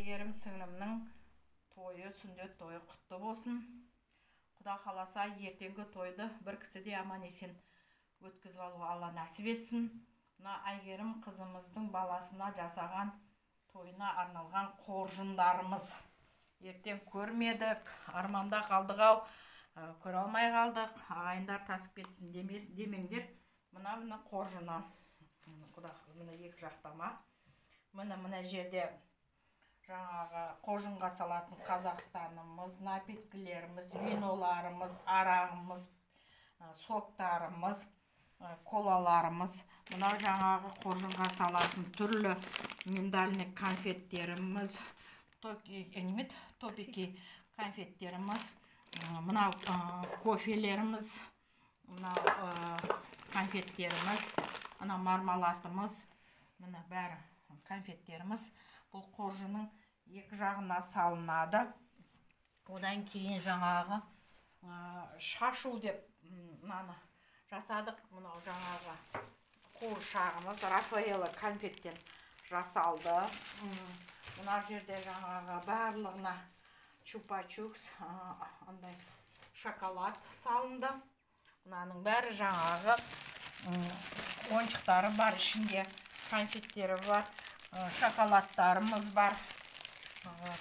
Әйгерім сіңлімнің тойы, сүндет тойы құтты болсын. Құда қаласа ертеңгі тойды бір кісіде аман есен өткізіп алуға Алла нәсіп етсін. Мына Әйгерім қызымыздың баласына жасаған тойына арналған қоржындарымыз. Ертең көрмедік, арманда қалдық-ау, көре алмай қалдық. Ағайындар тасып кетсін демеңдер. Мына қоржыны. Мына екі жақтама. Мына жерде жаңағы қоржынға салатын Қазақстанымыз, напиткілеріміз, виноларымыз, арағымыз, соктарымыз, колаларымыз. Мына жаңағы қоржынға салатын түрлі миндальный конфеттеріміз, топики конфеттеріміз, мына кофелеріміз, мына конфеттеріміз, мына мармалатымыз, мына бәрі конфеттеріміз. Бұл қоржының екі жағына салынады. Одан кейін жаңағы шашу деп мынаны жасадық. Мынау жаңағы қуыршағымыз Рафаэлло конфеттен жасалды. Мына жерде жаңағы барлығына чупа-чупс, андай шоколад салынды. Мынаның бәрі жаңағы ойыншықтары бар, ішінде конфеттері бар. Шоколадтарымыз бар,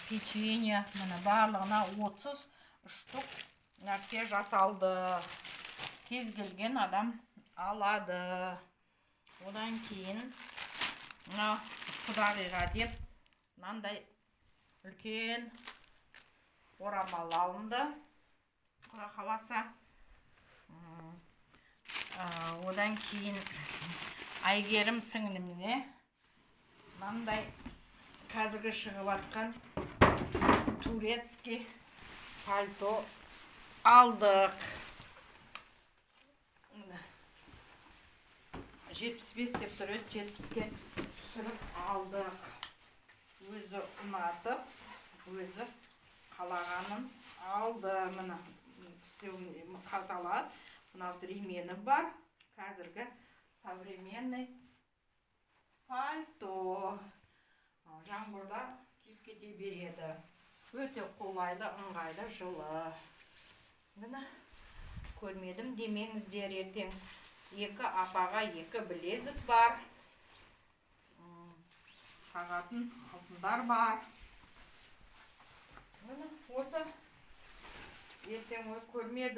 печенье, мына барлығына 30 штук нәрсе жасалды. Кез келген адам алады. Одан кейін құдағиға деп мынандай үлкен орамал алынды. Құда қаласа. Одан кейін Әйгерім сіңліміне мынандай қазіргі шығып атқан турецкий пальто алдық. 75 деп тұр еді, 70-ке түсіріп алдық. Өзі ұнатып, өзі қалағанын алды. Мына істеуін қалталады. Мынау ремені бар. Қазіргі современный пальто. Жаңбырда киіп кете береді. Өте қолайлы, ыңғайлы, жылы. Мына көрмедім демеңіздер, ертең екі апаға екі білезік бар. Сағатын алтындар бар. Мына осы ертең көрмедім.